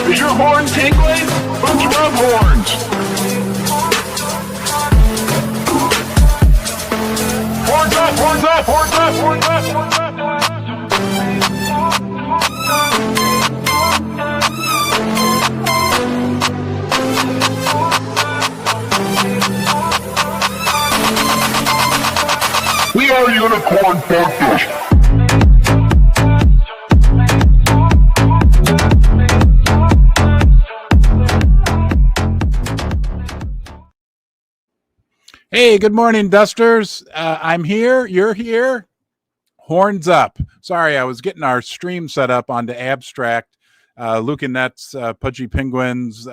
Is your horn tingling? Let's rub horns. Horns up, horns up, horns up, horns up, horns up. We are Unicorn Podcast. Hey, good morning, Dusters. I'm here. You're here. Horns up. Sorry, I was getting our stream set up onto Abstract, Luke and Net's Pudgy Penguins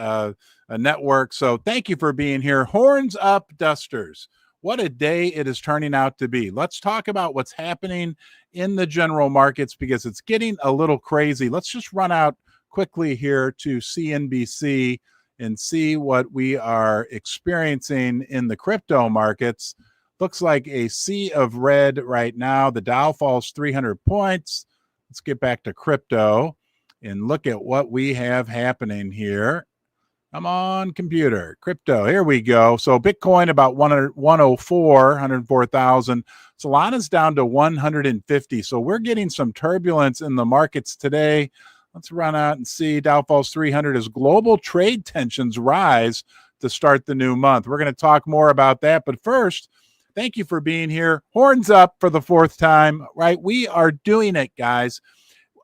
network. So thank you for being here. Horns up, Dusters. What a day it is turning out to be. Let's talk about what's happening in the general markets because it's getting a little crazy. Let's just run out quickly here to CNBC and see what we are experiencing in the crypto markets. Looks like a sea of red right now. The Dow falls 300 points. Let's get back to crypto and look at what we have happening here. Come on, computer. Crypto, here we go. So Bitcoin about 104,000. Solana's down to 150. So we're getting some turbulence in the markets today. Let's run out and see. Dow falls 300 as global trade tensions rise to start the new month. We're going to talk more about that. But first, thank you for being here. Horns up for the fourth time, right? We are doing it, guys.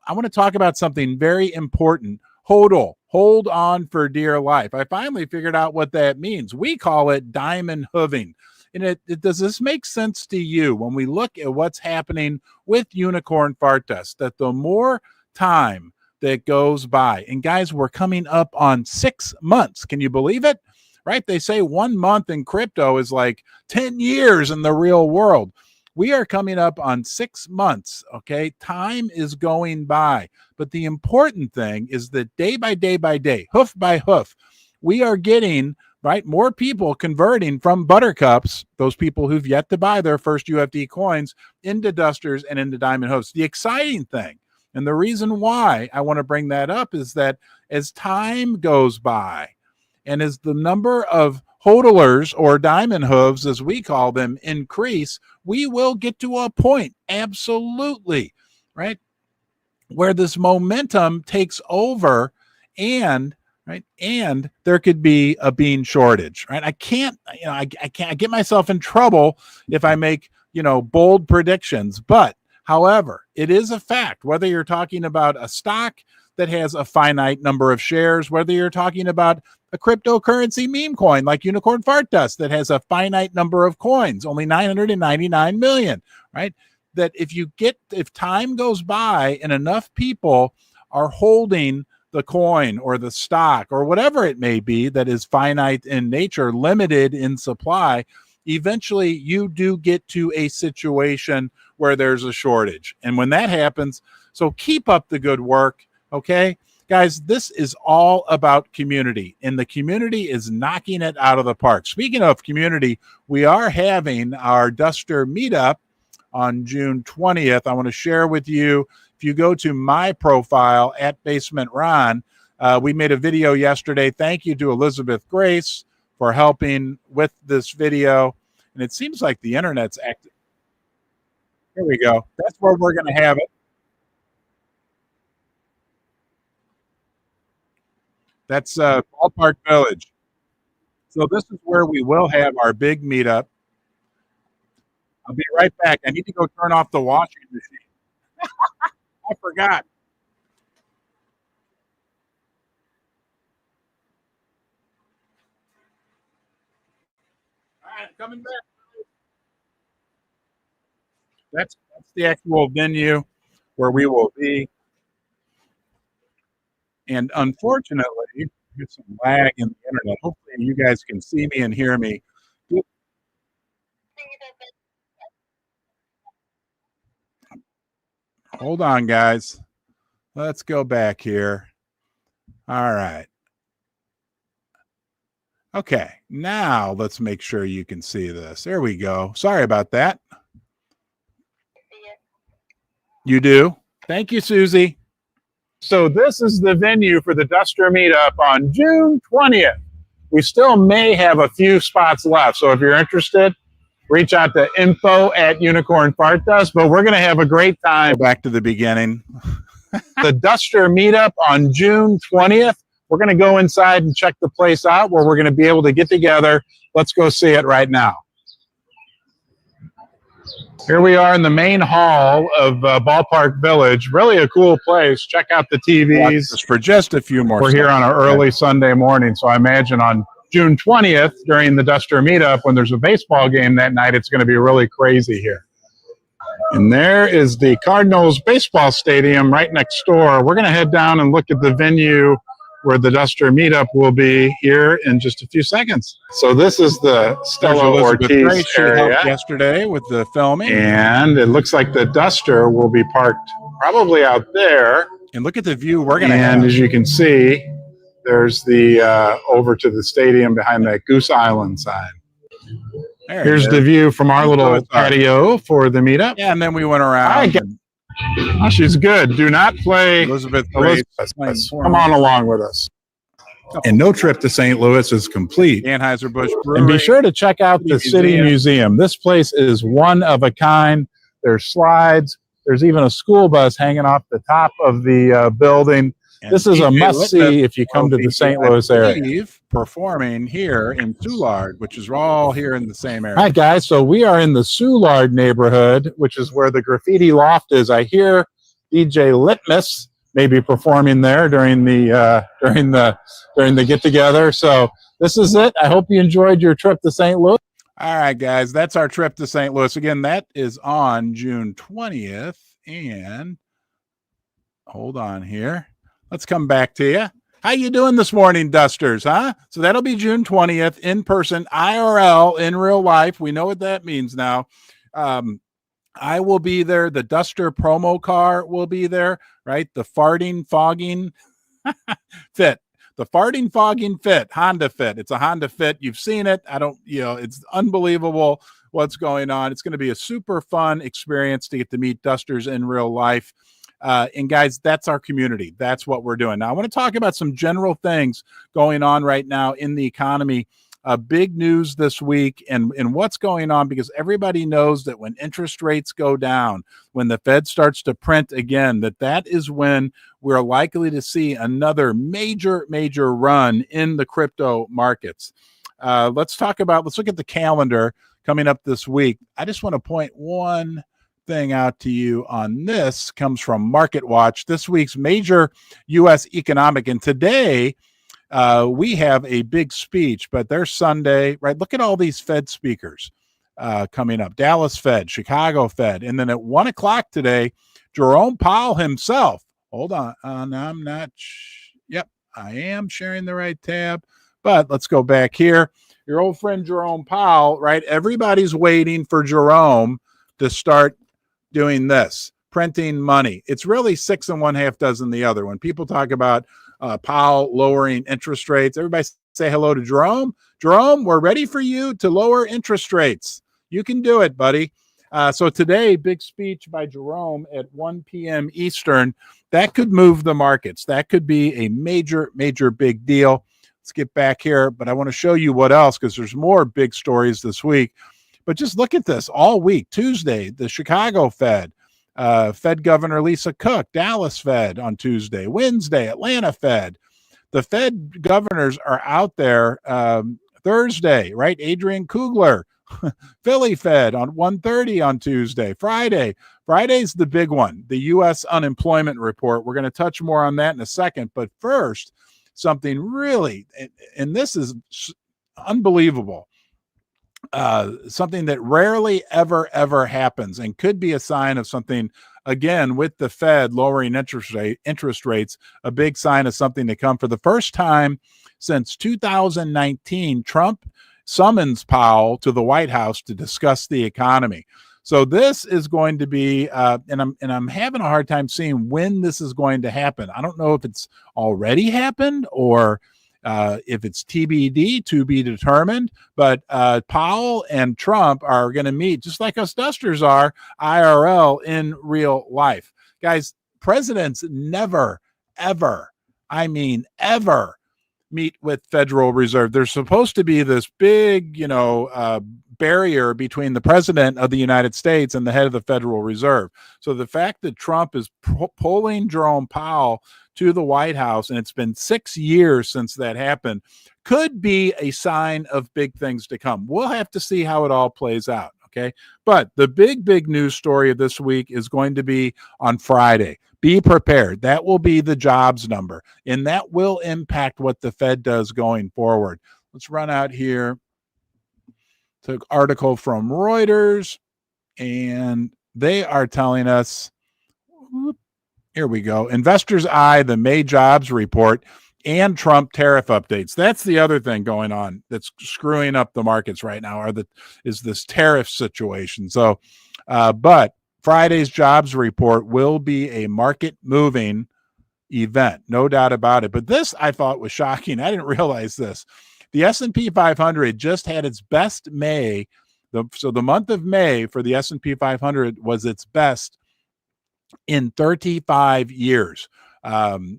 I want to talk about something very important. HODL, hold on for dear life. I finally figured out what that means. We call it diamond hooving. And does this make sense to you when we look at what's happening with Unicorn Fart Dust, that the more time that goes by, and guys, we're coming up on 6 months. Can you believe it? Right? They say 1 month in crypto is like 10 years in the real world. We are coming up on 6 months. Okay. Time is going by. But the important thing is that day by day by day, hoof by hoof, we are getting, right, more people converting from buttercups, those people who've yet to buy their first UFD coins, into dusters and into diamond hoofs. The exciting thing, and the reason why I want to bring that up, is that as time goes by and as the number of hodlers or diamond hooves, as we call them, increase, we will get to a point, absolutely, right, where this momentum takes over and there could be a bean shortage, right? I can't get myself in trouble if I make, bold predictions, but however, it is a fact, whether you're talking about a stock that has a finite number of shares, whether you're talking about a cryptocurrency meme coin like Unicorn Fart Dust that has a finite number of coins, only 999 million, right? That if time goes by and enough people are holding the coin or the stock or whatever it may be that is finite in nature, limited in supply, eventually you do get to a situation where there's a shortage. And when that happens, so keep up the good work, okay? Guys, this is all about community, and the community is knocking it out of the park. Speaking of community, we are having our Duster Meetup on June 20th. I want to share with you, if you go to my profile at Basement Ron, we made a video yesterday. Thank you to Elizabeth Grace for helping with this video. And it seems like the internet's active. Here we go. That's where we're going to have it. That's Ballpark Village. So this is where we will have our big meetup. I'll be right back. I need to go turn off the washing machine. I forgot. All right, coming back. That's the actual venue where we will be. And unfortunately, there's some lag in the internet. Hopefully you guys can see me and hear me. Hold on, guys. Let's go back here. All right. Okay, now let's make sure you can see this. There we go. Sorry about that. You do? Thank you, Susie. So this is the venue for the Duster Meetup on June 20th. We still may have a few spots left, so if you're interested, reach out to info@Unicorn Fart Dust, but we're going to have a great time. Go back to the beginning. The Duster Meetup on June 20th. We're going to go inside and check the place out where we're going to be able to get together. Let's go see it right now. Here we are in the main hall of Ballpark Village. Really a cool place. Check out the TVs. For just a few more. We're here on an early Sunday morning, so I imagine on June 20th during the Duster Meetup, when there's a baseball game that night, it's going to be really crazy here. And there is the Cardinals baseball stadium right next door. We're going to head down and look at the venue where the Duster Meetup will be here in just a few seconds. So this is the Stella Ortiz area. Yesterday with the filming. And it looks like the Duster will be parked probably out there. And look at the view we're going to have. And as you can see, there's the over to the stadium behind that Goose Island sign. Here's the view from our little patio for the meetup. Yeah, and then we went around. Oh, she's good. Do not play Elizabeth. Come on along with us. And no trip to St. Louis is complete. Anheuser-Busch Brewery. And be sure to check out the City Museum. This place is one of a kind. There's slides. There's even a school bus hanging off the top of the building. And this is a must-see if you come to the St. Louis area. Performing here in Soulard, which is all here in the same area. All right, guys, so we are in the Soulard neighborhood, which is where the Graffiti Loft is. I hear DJ Litmus may be performing there during the get-together. So this is it. I hope you enjoyed your trip to St. Louis. All right, guys, that's our trip to St. Louis. Again, that is on June 20th. And hold on here. Let's come back to you. How you doing this morning, Dusters, huh? So that'll be June 20th, in person, IRL, in real life. We know what that means now. I will be there. The Duster promo car will be there, right? The farting, fogging fit. The farting, fogging fit, Honda Fit. It's a Honda Fit. You've seen it. It's unbelievable what's going on. It's going to be a super fun experience to get to meet Dusters in real life. And guys, that's our community. That's what we're doing. Now, I want to talk about some general things going on right now in the economy. Big news this week and what's going on, because everybody knows that when interest rates go down, when the Fed starts to print again, that is when we're likely to see another major run in the crypto markets. Let's look at the calendar coming up this week. I just want to point one thing out to you on this. Comes from Market Watch, this week's major U.S. economic. And today we have a big speech, but there's Sunday, right? Look at all these Fed speakers coming up. Dallas Fed, Chicago Fed. And then at 1 o'clock today, Jerome Powell himself. Hold on. I'm not. Yep, I am sharing the right tab. But let's go back here. Your old friend Jerome Powell, right? Everybody's waiting for Jerome to start doing this, printing money. It's really 6 1/2 dozen the other. When people talk about Powell lowering interest rates, everybody say hello to Jerome. Jerome, we're ready for you to lower interest rates. You can do it, buddy. So today, big speech by Jerome at 1 p.m. Eastern. That could move the markets. That could be a major big deal. Let's get back here, but I want to show you what else, because there's more big stories this week. But just look at this all week. Tuesday, the Chicago Fed, Fed Governor Lisa Cook, Dallas Fed on Tuesday, Wednesday, Atlanta Fed. The Fed governors are out there Thursday, right? Adrian Kugler, Philly Fed on 1:30 on Tuesday. Friday's the big one, the U.S. unemployment report. We're going to touch more on that in a second. But first, something really, and this is unbelievable. Something that rarely ever happens and could be a sign of something, again, with the Fed lowering interest rates, a big sign of something to come. For the first time since 2019, Trump summons Powell to the White House to discuss the economy. So this is going to be, and I'm having a hard time seeing when this is going to happen. I don't know if it's already happened or if it's TBD, to be determined. But Powell and Trump are going to meet, just like us Dusters are, IRL in real life. Guys, presidents never, ever, I mean, ever meet with Federal Reserve. There's supposed to be this big, barrier between the president of the United States and the head of the Federal Reserve. So the fact that Trump is pulling Jerome Powell to the White House, and it's been 6 years since that happened, could be a sign of big things to come. We'll have to see how it all plays out. Okay. But the big news story of this week is going to be on Friday. Be prepared. That will be the jobs number, and that will impact what the Fed does going forward. Let's run out here to an article from Reuters, and they are telling us, here we go, investors eye the May jobs report and Trump tariff updates. That's the other thing going on that's screwing up the markets right now, is this tariff situation. So, but Friday's jobs report will be a market-moving event, no doubt about it. But this I thought was shocking. I didn't realize this. The S&P 500 just had its best May. So the month of May for the S&P 500 was its best in 35 years.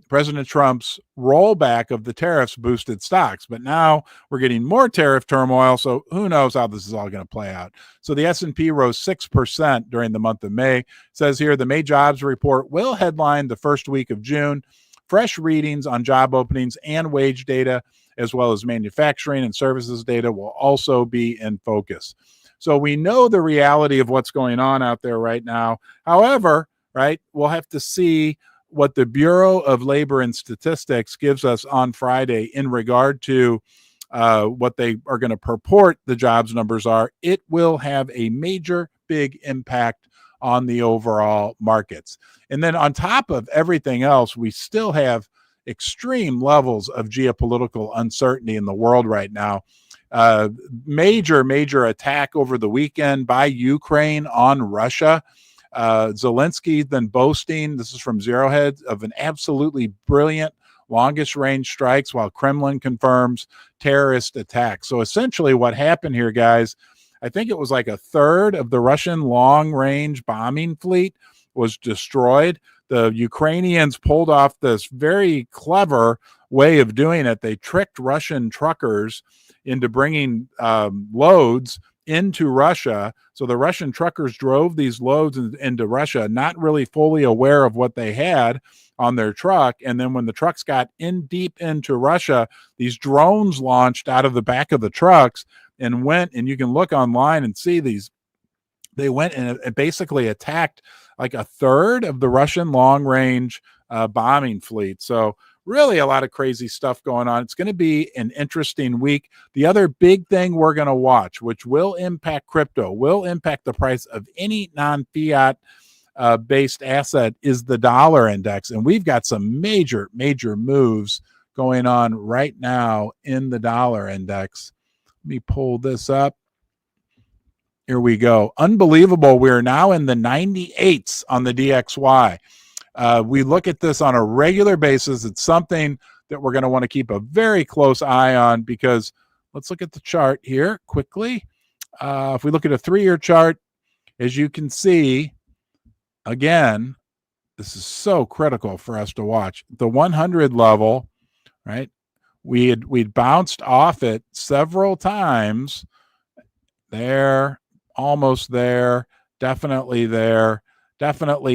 President Trump's rollback of the tariffs boosted stocks, but now we're getting more tariff turmoil, so who knows how this is all going to play out. So the S&P rose 6% during the month of May. It says here the May jobs report will headline the first week of June. Fresh readings on job openings and wage data, as well as manufacturing and services data, will also be in focus. So we know the reality of what's going on out there right now. However, right, we'll have to see what the Bureau of Labor and Statistics gives us on Friday in regard to what they are going to purport the jobs numbers are. It will have a major, big impact on the overall markets. And then on top of everything else, we still have extreme levels of geopolitical uncertainty in the world right now. Major attack over the weekend by Ukraine on Russia. Zelensky then boasting, this is from Zero Hedge, of an absolutely brilliant longest range strikes, while Kremlin confirms terrorist attacks. So essentially what happened here, guys, I think it was like a third of the Russian long range bombing fleet was destroyed. The Ukrainians pulled off this very clever way of doing it. They tricked Russian truckers into bringing loads into Russia. So the Russian truckers drove these loads into Russia, not really fully aware of what they had on their truck. And then when the trucks got in deep into Russia, these drones launched out of the back of the trucks and went, and you can look online and see these. They went and basically attacked like a third of the Russian long-range bombing fleet. So really a lot of crazy stuff going on. It's going to be an interesting week. The other big thing we're going to watch, which will impact crypto, will impact the price of any non-fiat based asset, is the dollar index. And we've got some major moves going on right now in the dollar index. Let me pull this up. Here we go. Unbelievable. We're now in the 98s on the DXY. We look at this on a regular basis. It's something that we're going to want to keep a very close eye on, because let's look at the chart here quickly. If we look at a 3-year chart, as you can see, again, this is so critical for us to watch. The 100 level, right? We'd bounced off it several times. There, almost there, definitely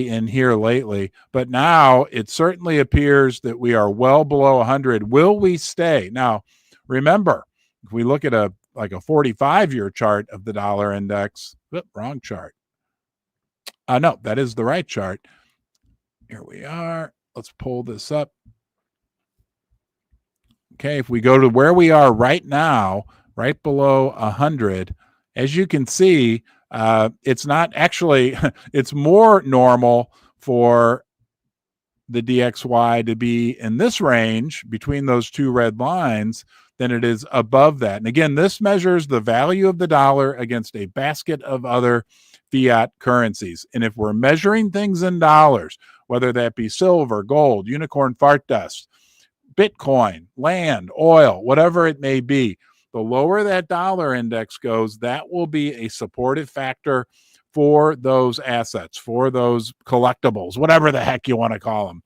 in here lately. But now it certainly appears that we are well below 100. Will we stay? Now, remember, if we look at a 45-year chart of the dollar index, wrong chart. No, that is the right chart. Here we are. Let's pull this up. Okay, if we go to where we are right now, right below 100, as you can see, it's not actually, it's more normal for the DXY to be in this range between those two red lines than it is above that. And again, this measures the value of the dollar against a basket of other fiat currencies. And if we're measuring things in dollars, whether that be silver, gold, unicorn fart dust, Bitcoin, land, oil, whatever it may be, the lower that dollar index goes, that will be a supportive factor for those assets, for those collectibles, whatever the heck you want to call them.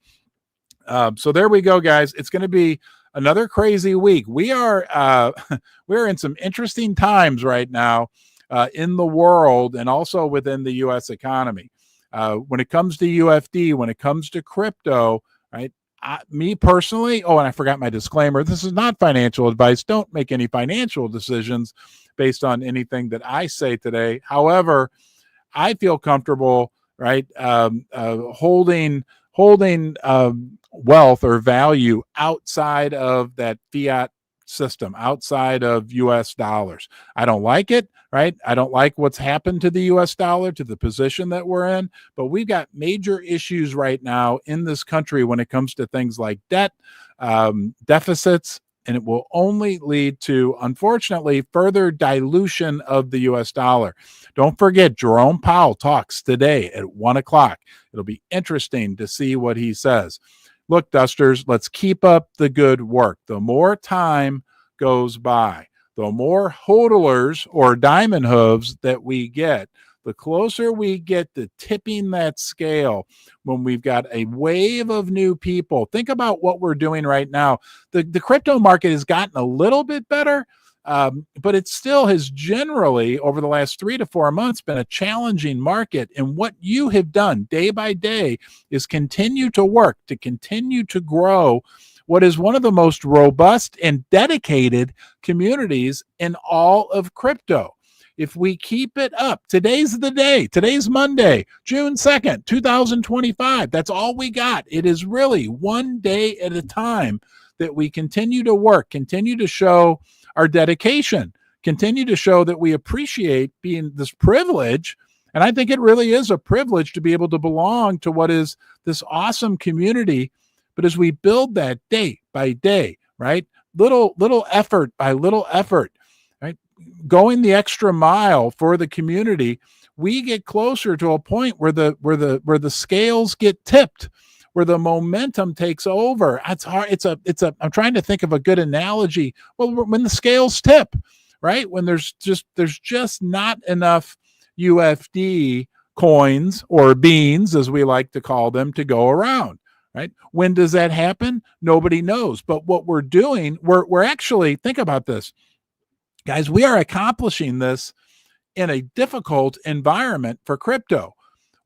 So there we go, guys. It's going to be another crazy week. We are we're in some interesting times right now in the world and also within the U.S. economy. When it comes to UFD, when it comes to crypto, right? Me personally, oh, and I forgot my disclaimer. This is not financial advice. Don't make any financial decisions based on anything that I say today. However, I feel comfortable, right, holding wealth or value outside of that fiat system, outside of U.S. dollars. I don't like it, right? I don't like what's happened to the U.S. dollar, to the position that we're in. But we've got major issues right now in this country when it comes to things like debt, deficits, and it will only lead to, unfortunately, further dilution of the U.S. dollar. Don't forget, Jerome Powell talks today at 1 o'clock. It'll be interesting to see what he says. Look, Dusters, let's keep up the good work. The more time goes by, the more hodlers or diamond hooves that we get, the closer we get to tipping that scale when we've got a wave of new people. Think about what we're doing right now. The crypto market has gotten a little bit better, but it still has generally, over the last 3 to 4 months, been a challenging market. And what you have done day by day is continue to work, to continue to grow what is one of the most robust and dedicated communities in all of crypto. If we keep it up, today's the day. Today's Monday, June 2nd, 2025. That's all we got. It is really one day at a time that we continue to work, continue to show our dedication, continue to show that we appreciate being this privilege. And I think it really is a privilege to be able to belong to what is this awesome community. But as we build that day by day, right? Little effort by little effort, right? Going the extra mile for the community, we get closer to a point where the scales get tipped, where the momentum takes over. It's hard. I'm trying to think of a good analogy. Well, when the scales tip, right? When there's just not enough UFD coins or beans, as we like to call them, to go around. Right? When does that happen? Nobody knows. But what we're doing, we're actually, think about this, guys, we are accomplishing this in a difficult environment for crypto.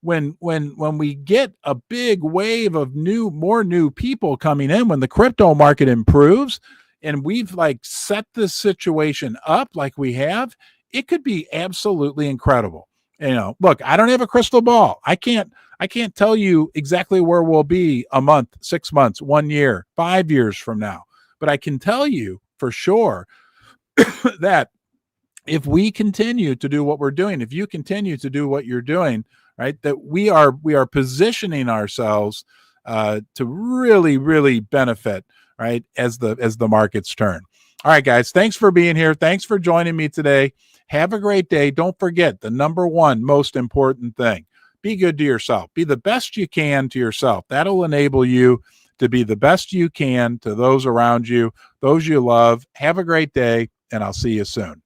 When we get a big wave of more new people coming in, when the crypto market improves and we've like set this situation up like we have, it could be absolutely incredible. Look, I don't have a crystal ball. I can't tell you exactly where we'll be a month, 6 months, 1 year, 5 years from now. But I can tell you for sure that if we continue to do what we're doing, if you continue to do what you're doing, right, that we are positioning ourselves to really, really benefit, right, as the markets turn. All right, guys, thanks for being here. Thanks for joining me today. Have a great day. Don't forget the number one most important thing. Be good to yourself. Be the best you can to yourself. That'll enable you to be the best you can to those around you, those you love. Have a great day, and I'll see you soon.